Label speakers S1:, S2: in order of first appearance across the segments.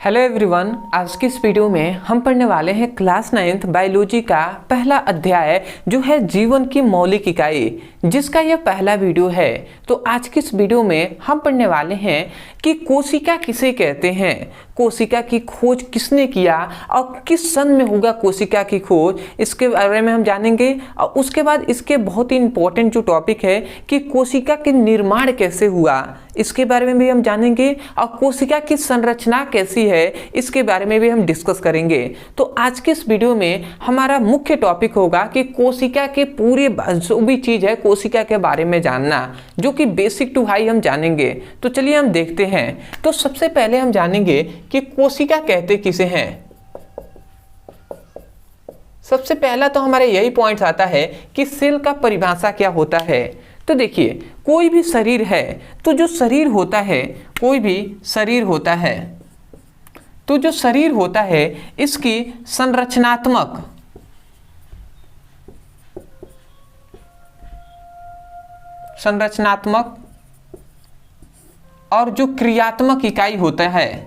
S1: Hello everyone, आज की इस वीडियो में हम पढ़ने वाले हैं क्लास 9th बायोलॉजी का पहला अध्याय जो है जीवन की मौलिक इकाई, जिसका यह पहला वीडियो है। तो आज की इस वीडियो में हम पढ़ने वाले हैं कि कोशिका किसे कहते हैं, कोशिका की खोज किसने किया और किस सन में होगा कोशिका की खोज, इसके बारे में हम जानेंगे। और उसके बाद इसके बहुत ही इंपॉर्टेंट जो टॉपिक है कि कोशिका के निर्माण कैसे हुआ, इसके बारे में भी हम जानेंगे। और कोशिका की संरचना कैसी है, इसके बारे में भी हम डिस्कस करेंगे। तो आज के इस वीडियो में हमारा मुख्य टॉपिक होगा कि कोशिका के पूरे जो भी चीज़ है कोशिका के बारे में जानना, जो कि बेसिक टू हाई हम जानेंगे। तो चलिए हम देखते हैं। तो सबसे पहले हम जानेंगे कि कोशिका कहते किसे हैं। सबसे पहला तो हमारे यही पॉइंट आता है कि सेल का परिभाषा क्या होता है। तो देखिए, कोई भी शरीर है तो जो शरीर होता है, कोई भी शरीर होता है तो जो शरीर होता है इसकी संरचनात्मक और जो क्रियात्मक इकाई होता है,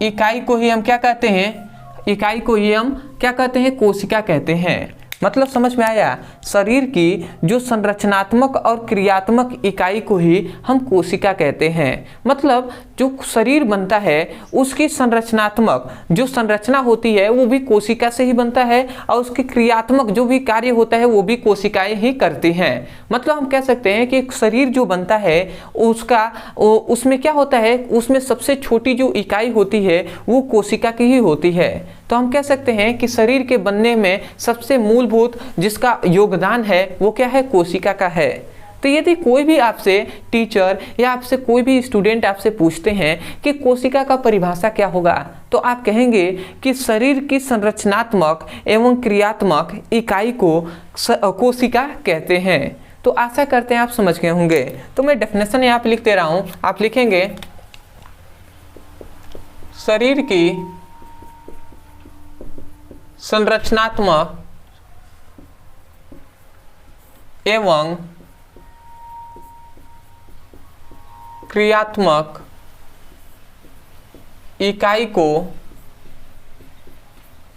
S1: इकाई को ही हम क्या कहते हैं, इकाई को ही हम क्या कहते हैं, कोशिका कहते हैं। मतलब समझ में आया, शरीर की जो संरचनात्मक और क्रियात्मक इकाई को ही हम कोशिका कहते हैं। मतलब जो शरीर बनता है उसकी संरचनात्मक जो संरचना होती है वो भी कोशिका से ही बनता है, और उसकी क्रियात्मक जो भी कार्य होता है वो भी कोशिकाएं ही करती हैं। मतलब हम कह सकते हैं कि एक शरीर जो बनता है उसमें क्या होता है, उसमें सबसे छोटी जो इकाई होती है वो कोशिका की ही होती है। तो हम कह सकते हैं कि शरीर के बनने में सबसे मूलभूत जिसका योगदान है वो क्या है, कोशिका का है। तो यदि कोई भी आपसे टीचर या आपसे कोई भी स्टूडेंट आपसे पूछते हैं कि कोशिका का परिभाषा क्या होगा, तो आप कहेंगे कि शरीर की संरचनात्मक एवं क्रियात्मक इकाई को कोशिका कहते हैं। तो आशा करते हैं आप समझ गए होंगे। तो मैं डेफिनेशन यहाँ पे लिख दे रहा हूँ, आप लिखेंगे शरीर की संरचनात्मक एवं क्रियात्मक इकाई को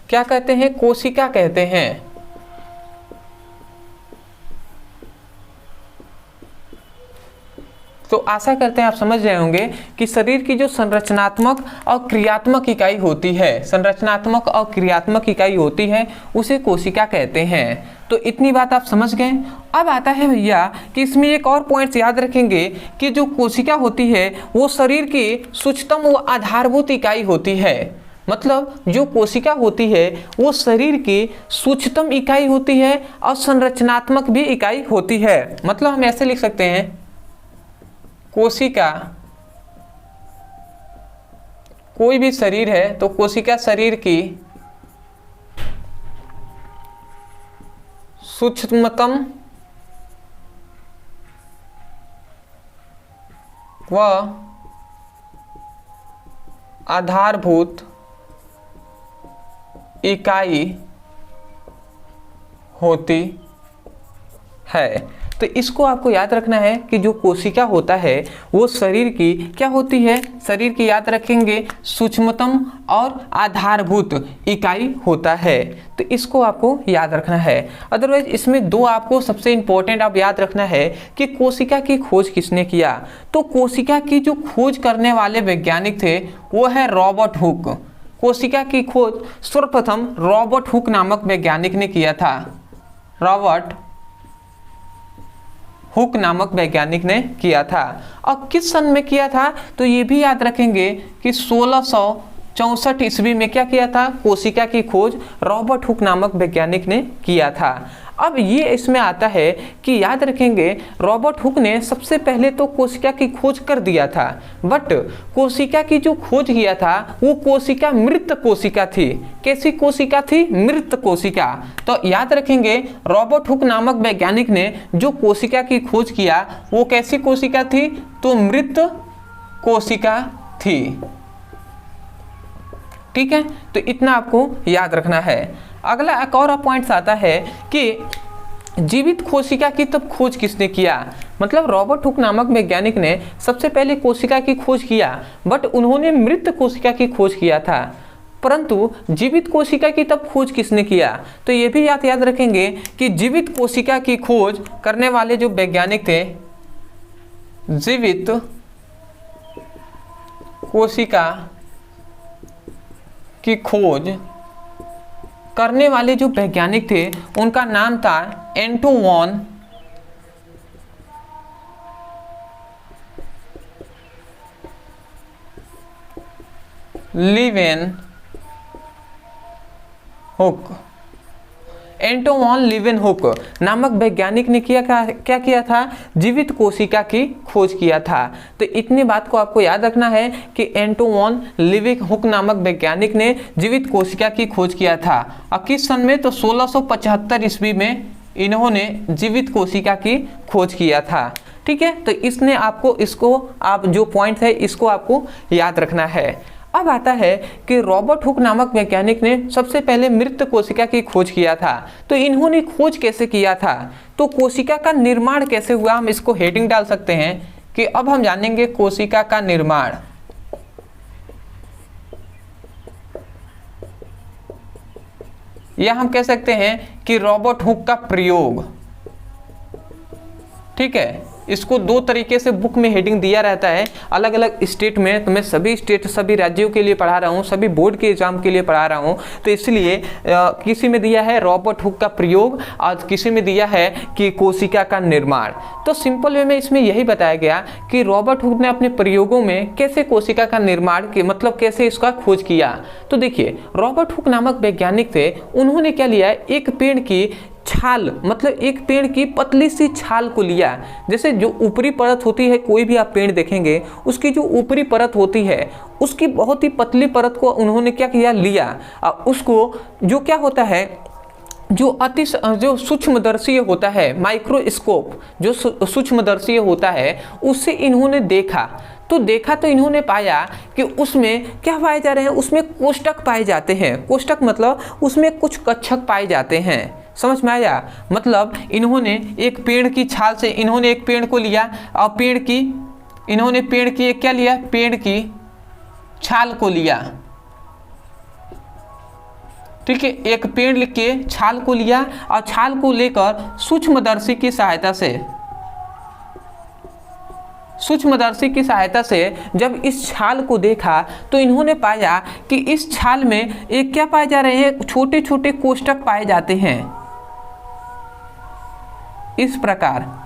S1: क्या कहते हैं, कोशिका कहते हैं। तो आशा करते हैं आप समझ रहे होंगे कि शरीर की जो संरचनात्मक और क्रियात्मक इकाई होती है, संरचनात्मक और क्रियात्मक इकाई होती है उसे कोशिका कहते हैं। तो इतनी बात आप समझ गए। अब आता है भैया कि इसमें एक और पॉइंट याद रखेंगे कि जो कोशिका होती है वो शरीर की सूक्ष्मतम व आधारभूत इकाई होती है। मतलब जो कोशिका होती है वो शरीर की सूक्ष्मतम इकाई होती है और संरचनात्मक भी इकाई होती है। मतलब हम ऐसे लिख सकते हैं, कोशिका कोई भी शरीर है तो कोशिका शरीर की सूक्ष्मतम व आधारभूत इकाई होती है। तो इसको आपको याद रखना है कि जो कोशिका होता है वो शरीर की क्या होती है, शरीर की याद रखेंगे सूक्ष्मतम और आधारभूत इकाई होता है। तो इसको आपको याद रखना है। अदरवाइज इसमें दो आपको सबसे इंपॉर्टेंट आप याद रखना है कि कोशिका की खोज किसने किया। तो कोशिका की जो खोज करने वाले वैज्ञानिक थे वो है रॉबर्ट हुक। कोशिका की खोज सर्वप्रथम रॉबर्ट हुक नामक वैज्ञानिक ने किया था। रॉबर्ट हुक नामक वैज्ञानिक ने किया था। और किस सन में किया था, तो ये भी याद रखेंगे कि 1664 ईस्वी में क्या किया था, कोशिका की खोज रॉबर्ट हुक नामक वैज्ञानिक ने किया था। अब ये इसमें आता है कि याद रखेंगे रॉबर्ट हुक ने सबसे पहले तो कोशिका की खोज कर दिया था, बट कोशिका की जो खोज किया था वो कोशिका मृत कोशिका थी। कैसी कोशिका थी, मृत कोशिका। तो याद रखेंगे रॉबर्ट हुक नामक वैज्ञानिक ने जो कोशिका की खोज किया वो कैसी कोशिका थी, तो मृत कोशिका थी। ठीक है, तो इतना आपको याद रखना है। अगला एक और पॉइंट्स आता है कि जीवित कोशिका की तब खोज किसने किया? मतलब रॉबर्ट हुक नामक वैज्ञानिक ने सबसे पहले कोशिका की खोज किया, बट उन्होंने मृत कोशिका की खोज किया था, परंतु जीवित कोशिका की तब खोज किसने किया? तो ये भी याद रखेंगे कि जीवित कोशिका की खोज करने वाले जो वैज्ञानिक थे, जीवित कोशिका की खोज करने वाले जो वैज्ञानिक थे उनका नाम था एंटो वॉन लीवेनहुक। एंटो वॉन लीवेनहुक नामक वैज्ञानिक ने क्या किया था? जीवित कोशिका की खोज किया था। तो इतनी बात को आपको याद रखना है कि एंटो वॉन लीवेनहुक नामक वैज्ञानिक ने जीवित कोशिका की खोज किया था। और किस सन में? तो 1675 ईस्वी में इन्होंने जीवित कोशिका की खोज किया था। ठीक है, तो इसने आपको आप जो पॉइंट है इसको आपको याद रखना है। अब आता है कि रॉबर्ट हुक नामक वैज्ञानिक ने सबसे पहले मृत कोशिका की खोज किया था। तो इन्होंने खोज कैसे किया था? तो कोशिका का निर्माण कैसे हुआ, हम इसको हेडिंग डाल सकते हैं कि अब हम जानेंगे कोशिका का निर्माण। या हम कह सकते हैं कि रॉबर्ट हुक का प्रयोग। ठीक है, इसको दो तरीके से बुक में हेडिंग दिया रहता है अलग अलग स्टेट में। तो मैं सभी राज्यों के लिए पढ़ा रहा हूँ, सभी बोर्ड के एग्जाम के लिए पढ़ा रहा हूँ। तो इसलिए किसी में दिया है रॉबर्ट हुक का प्रयोग और किसी में दिया है कि कोशिका का निर्माण। तो सिंपल वे में इसमें यही बताया गया कि रॉबर्ट हुक ने अपने प्रयोगों में कैसे कोशिका का निर्माण के मतलब कैसे इसका खोज किया। तो देखिए, रॉबर्ट हुक नामक वैज्ञानिक थे, उन्होंने क्या लिया? एक पेड़ की छाल, मतलब एक पेड़ की पतली सी छाल को लिया। जैसे जो ऊपरी परत होती है, कोई भी आप पेड़ देखेंगे उसकी जो ऊपरी परत होती है उसकी बहुत ही पतली परत को उन्होंने क्या किया? लिया। उसको जो क्या होता है, जो सूक्ष्मदर्शीय होता है, माइक्रोस्कोप जो सूक्ष्मदर्शीय होता है, उससे इन्होंने देखा। तो इन्होंने पाया कि उसमें क्या पाए जा रहे हैं? उसमें कोष्ठक पाए जाते हैं। कोष्ठक मतलब उसमें कुछ कक्षक पाए जाते हैं। समझ में आया? मतलब इन्होंने एक पेड़ की छाल से इन्होंने एक पेड़ को लिया और इन्होंने पेड़ की क्या लिया? पेड़ की छाल को लिया। ठीक है, एक पेड़ के छाल को लिया और छाल को लेकर सूक्ष्मदर्शी की सहायता से जब इस छाल को देखा तो इन्होंने पाया कि इस छाल में एक क्या पाए जा रहे हैं? छोटे छोटे कोष्ठक पाए जाते हैं इस प्रकार।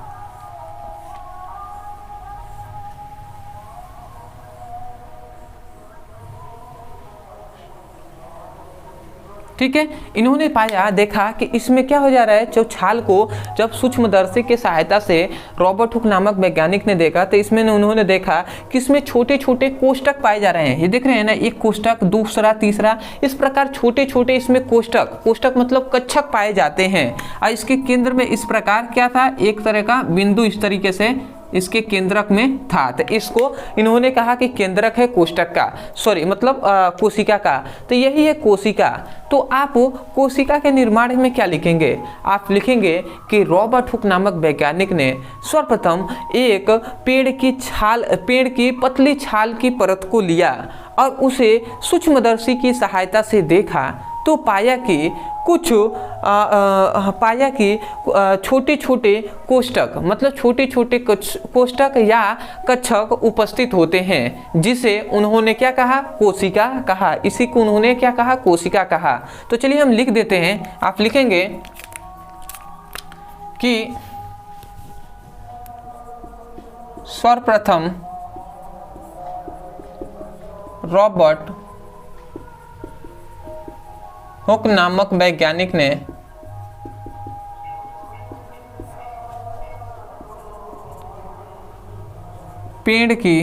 S1: ठीक है, इन्होंने पाया, देखा कि इसमें क्या हो जा रहा है? जो छाल को जब सूक्ष्मदर्शी की सहायता से रॉबर्ट हुक नामक वैज्ञानिक ने देखा तो इसमें उन्होंने देखा कि इसमें छोटे छोटे कोष्ठक पाए जा रहे हैं। ये देख रहे हैं ना, एक कोष्ठक, दूसरा, तीसरा, इस प्रकार छोटे छोटे इसमें कोष्ठक मतलब कक्षक पाए जाते हैं। और इसके केंद्र में इस प्रकार क्या था? एक तरह का बिंदु इस तरीके से इसके केंद्रक में था। तो इसको इन्होंने कहा कि केंद्रक है कोष्ठक का, कोशिका का। तो यही है कोशिका। तो आप कोशिका के निर्माण में क्या लिखेंगे? आप लिखेंगे कि रॉबर्ट हुक नामक वैज्ञानिक ने सर्वप्रथम एक पेड़ की पतली छाल की परत को लिया और उसे सूक्ष्मदर्शी की सहायता से देखा तो पाया कि छोटे छोटे कोष्ठक मतलब छोटे छोटे कोष्ठक या कक्षक उपस्थित होते हैं, जिसे उन्होंने क्या कहा? कोशिका कहा। इसी को उन्होंने क्या कहा? कोशिका कहा। तो चलिए हम लिख देते हैं। आप लिखेंगे कि सर्वप्रथम रॉबर्ट हुक नामक वैज्ञानिक ने पेड़ की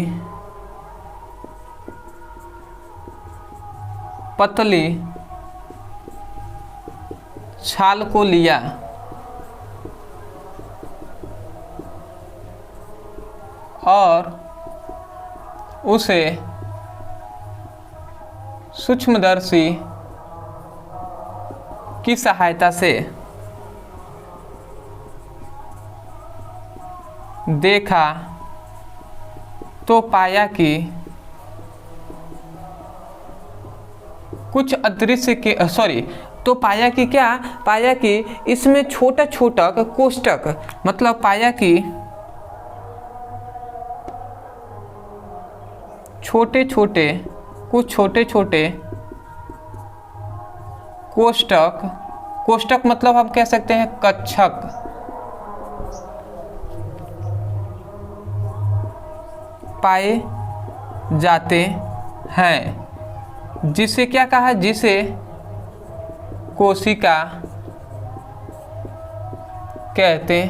S1: पतली छाल को लिया और उसे सूक्ष्मदर्शी की सहायता से देखा तो पाया कि कुछ अदृश्य के तो पाया कि क्या, पाया कि इसमें छोटा छोटा कोष्ठक, मतलब पाया कि छोटे छोटे, कुछ छोटे छोटे कोष्ठक, कोष्ठक मतलब हम कह सकते हैं कक्षक, पाए जाते हैं, जिसे क्या कहा, जिसे कोशिका कहते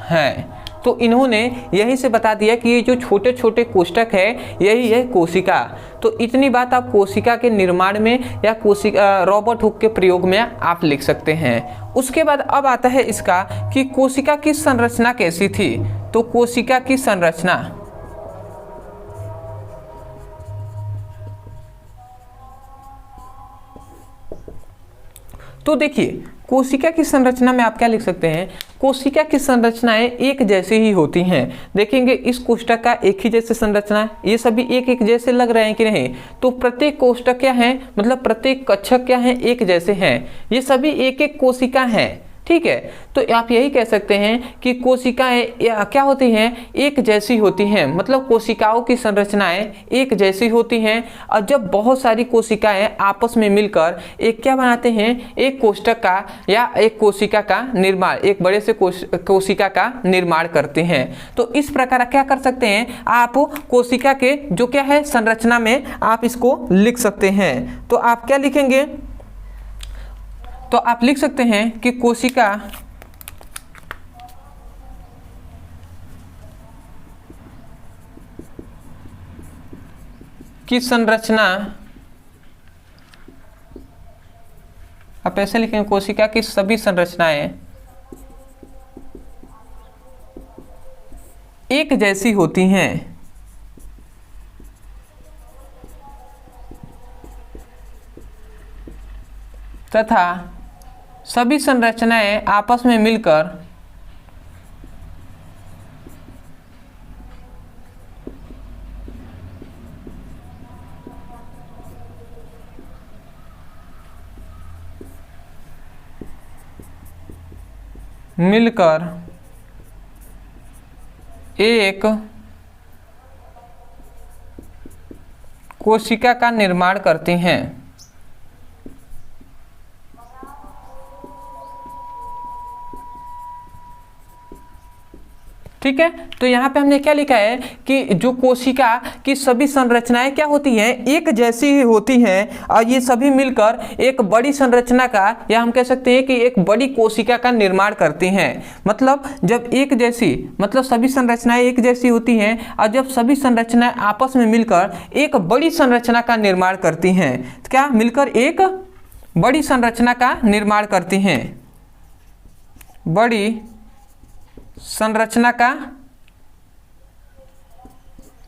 S1: हैं। तो इन्होंने यहीं से बता दिया कि ये जो छोटे छोटे कोष्ठक है यही है कोशिका। तो इतनी बात आप कोशिका के निर्माण में या कोशिका रॉबर्ट हुक के प्रयोग में आप लिख सकते हैं। उसके बाद अब आता है इसका कि कोशिका की संरचना कैसी थी। तो कोशिका की संरचना, तो देखिए कोशिका की संरचना में आप क्या लिख सकते हैं, कोशिका की संरचनाएं एक जैसी ही होती हैं। देखेंगे इस कोष्ठक का एक ही जैसे संरचना है, ये सभी एक एक जैसे लग रहे हैं कि नहीं। तो प्रत्येक कोष्ठक क्या है, मतलब प्रत्येक कक्षक क्या है, एक जैसे हैं। ये सभी एक एक कोशिका हैं, ठीक है। तो आप यही कह सकते हैं कि कोशिकाएं क्या होती हैं, एक जैसी होती हैं, मतलब कोशिकाओं की संरचनाएं एक जैसी होती हैं। और जब बहुत सारी कोशिकाएं आपस में मिलकर एक क्या बनाते हैं, एक कोष्ठक का या एक कोशिका का निर्माण, एक बड़े से कोशिका का निर्माण करते हैं। तो इस प्रकार क्या कर सकते हैं आप, कोशिका के जो क्या है संरचना में आप इसको लिख सकते हैं। तो आप क्या लिखेंगे, तो आप लिख सकते हैं कि कोशिका की संरचना, आप ऐसे लिखेंगे कोशिका की सभी संरचनाएं एक जैसी होती हैं तथा सभी संरचनाएं आपस में मिलकर एक कोशिका का निर्माण करती हैं। ठीक है, तो यहाँ पे हमने क्या लिखा है कि जो कोशिका की सभी संरचनाएं क्या होती हैं, एक जैसी ही होती हैं और ये सभी मिलकर एक बड़ी संरचना का, या हम कह सकते हैं कि एक बड़ी कोशिका का निर्माण करती हैं। मतलब जब एक जैसी, मतलब सभी संरचनाएं एक जैसी होती हैं और जब सभी संरचनाएं आपस में मिलकर एक बड़ी संरचना का निर्माण करती हैं, तो क्या मिलकर एक बड़ी संरचना का निर्माण करती हैं, बड़ी संरचना का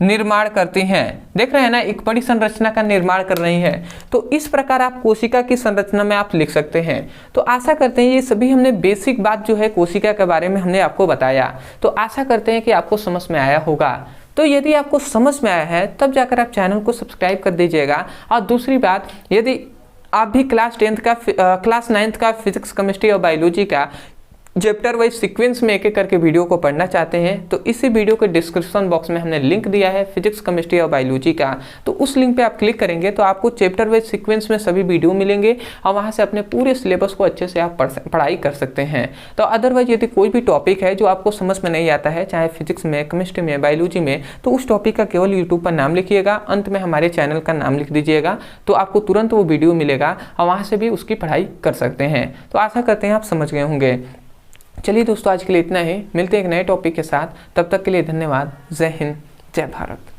S1: निर्माण करती हैं। देख रहे हैं ना, एक बड़ी संरचना का निर्माण कर रही है। तो इस प्रकार आप कोशिका की संरचना में आप लिख सकते हैं। तो आशा करते हैं ये सभी हमने बेसिक बात जो है कोशिका के बारे में हमने आपको बताया। तो आशा करते हैं कि आपको समझ में आया होगा। तो यदि आपको समझ में आया है तब जाकर आप चैनल को सब्सक्राइब कर दीजिएगा। और दूसरी बात, यदि आप भी क्लास 9th का फिजिक्स, केमिस्ट्री और बायोलॉजी का चैप्टर वाइज सीक्वेंस में एक एक करके वीडियो को पढ़ना चाहते हैं तो इसी वीडियो के डिस्क्रिप्शन बॉक्स में हमने लिंक दिया है फिजिक्स, केमिस्ट्री और बायोलॉजी का। तो उस लिंक पे आप क्लिक करेंगे तो आपको चैप्टर वाइज सीक्वेंस में सभी वीडियो मिलेंगे और वहाँ से अपने पूरे सिलेबस को अच्छे से आप पढ़ाई कर सकते हैं। तो अदरवाइज यदि कोई भी टॉपिक है जो आपको समझ में नहीं आता है, चाहे फिजिक्स में, केमिस्ट्री में, बायोलॉजी में, तो उस टॉपिक का केवल यूट्यूब पर नाम लिखिएगा, अंत में हमारे चैनल का नाम लिख दीजिएगा, तो आपको तुरंत वो वीडियो मिलेगा और वहाँ से भी उसकी पढ़ाई कर सकते हैं। तो आशा करते हैं आप समझ गए होंगे। चलिए दोस्तों, आज के लिए इतना ही। मिलते हैं एक नए टॉपिक के साथ, तब तक के लिए धन्यवाद। जय हिंद, जय भारत।